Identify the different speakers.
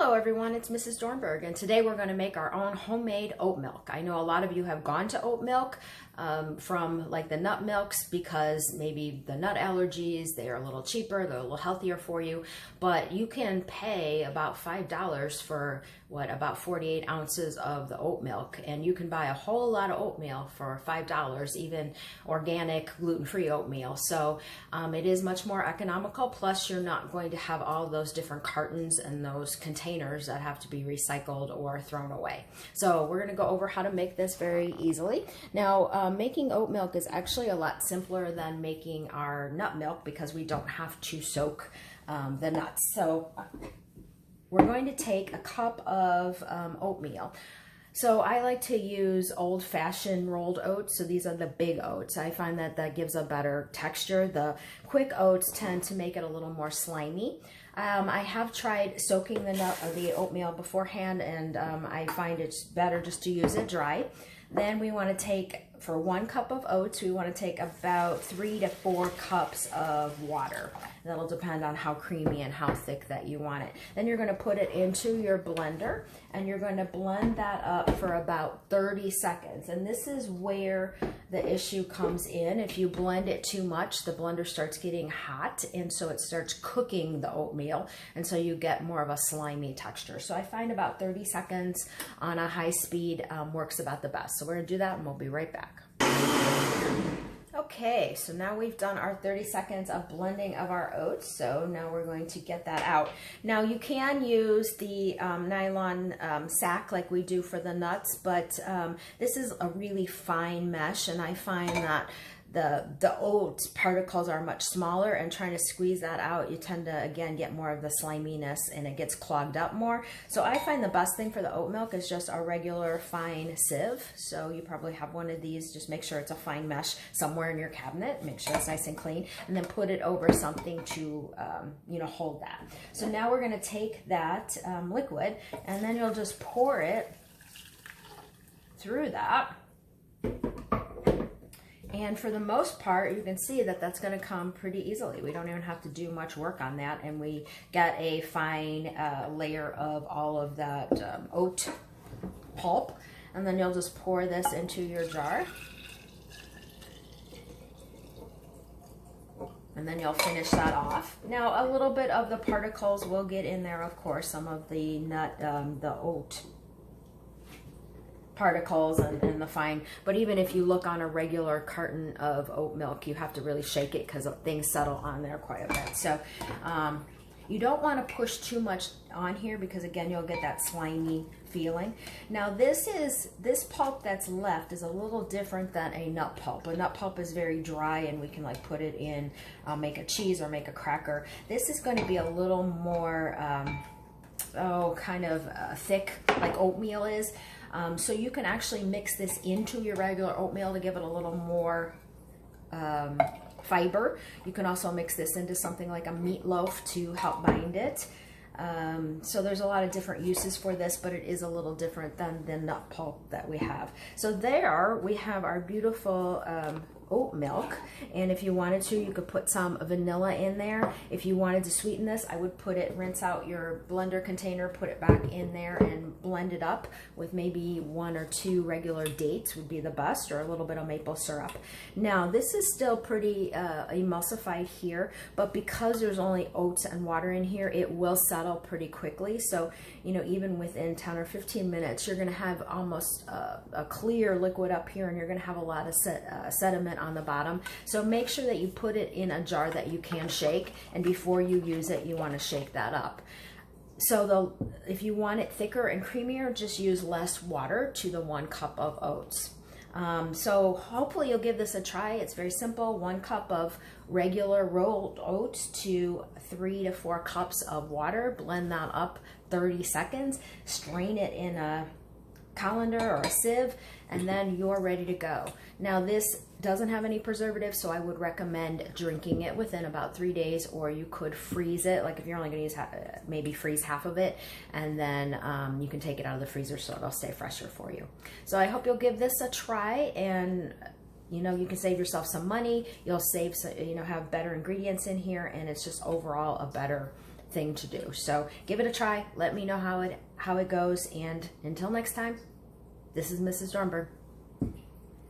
Speaker 1: Hello everyone, it's Mrs. Dornberg, and today we're going to make our own homemade oat milk. I know a lot of you have gone to oat milk from like the nut milks because maybe the nut allergies, they are a little cheaper, they're a little healthier for you, but you can pay about $5 for about 48 ounces of the oat milk, and you can buy a whole lot of oatmeal for $5, even organic gluten-free oatmeal. So it is much more economical, plus you're not going to have all those different cartons and those containers that have to be recycled or thrown away. So we're going to go over how to make this very easily. Now making oat milk is actually a lot simpler than making our nut milk because we don't have to soak the nuts. So we're going to take a cup of oatmeal. So I like to use old-fashioned rolled oats. So these are the big oats. I find that that gives a better texture. The quick oats tend to make it a little more slimy. I have tried soaking the oatmeal beforehand, and I find it's better just to use it dry. Then we want to take, for 1 cup of oats, we want to take about 3 to 4 cups of water. That'll depend on how creamy and how thick that you want it. Then you're going to put it into your blender, and you're going to blend that up for about 30 seconds. And this is where the issue comes in. If you blend it too much, the blender starts getting hot, and so it starts cooking the oatmeal, and so you get more of a slimy texture. So I find about 30 seconds on a high speed works about the best. So we're going to do that, and we'll be right back. Okay, so now we've done our 30 seconds of blending of our oats, so now we're going to get that out. Now you can use the nylon sack like we do for the nuts, but this is a really fine mesh, and I find that the oat particles are much smaller, and trying to squeeze that out, you tend to, again, get more of the sliminess, and it gets clogged up more. So I find the best thing for the oat milk is just a regular fine sieve. So you probably have one of these. Just make sure it's a fine mesh somewhere in your cabinet. Make sure it's nice and clean, and then put it over something to, hold that. So now we're going to take that liquid, and then you'll just pour it through that. And for the most part, you can see that that's going to come pretty easily. We don't even have to do much work on that, and we get a fine layer of all of that oat pulp. And then you'll just pour this into your jar. And then you'll finish that off. Now, a little bit of the particles will get in there, of course, some of the the oat particles and the fine, but even if you look on a regular carton of oat milk, you have to really shake it because things settle on there quite a bit. So you don't want to push too much on here because, again, you'll get that slimy feeling. Now this pulp that's left is a little different than a nut pulp. A nut pulp is very dry, and we can like put it in, make a cheese or make a cracker. This is going to be a little more thick, like oatmeal is. So you can actually mix this into your regular oatmeal to give it a little more fiber. You can also mix this into something like a meatloaf to help bind it. So there's a lot of different uses for this, but it is a little different than the nut pulp that we have. So there we have our beautiful oat milk, and if you wanted to, you could put some vanilla in there. If you wanted to sweeten this, I would rinse out your blender container, put it back in there, and blend it up with maybe 1 or 2 regular dates would be the best, or a little bit of maple syrup. Now this is still pretty emulsified here, but because there's only oats and water in here, it will settle pretty quickly. So even within 10 or 15 minutes, you're going to have almost a clear liquid up here, and you're going to have a lot of sediment on the bottom. So make sure that you put it in a jar that you can shake, and before you use it, you want to shake that up. So if you want it thicker and creamier, just use less water to the 1 cup of oats. So hopefully you'll give this a try. It's very simple. 1 cup of regular rolled oats to 3 to 4 cups of water. Blend that up 30 seconds. Strain it in a colander or a sieve, and then you're ready to go. Now this doesn't have any preservatives, so I would recommend drinking it within about 3 days, or you could freeze it. Like if you're only going to use maybe freeze half of it, and then you can take it out of the freezer so it'll stay fresher for you. So I hope you'll give this a try, and you can save yourself some money. You'll save, have better ingredients in here, and it's just overall a better thing to do. So give it a try. Let me know how it goes. And until next time, this is Mrs. Dornberg.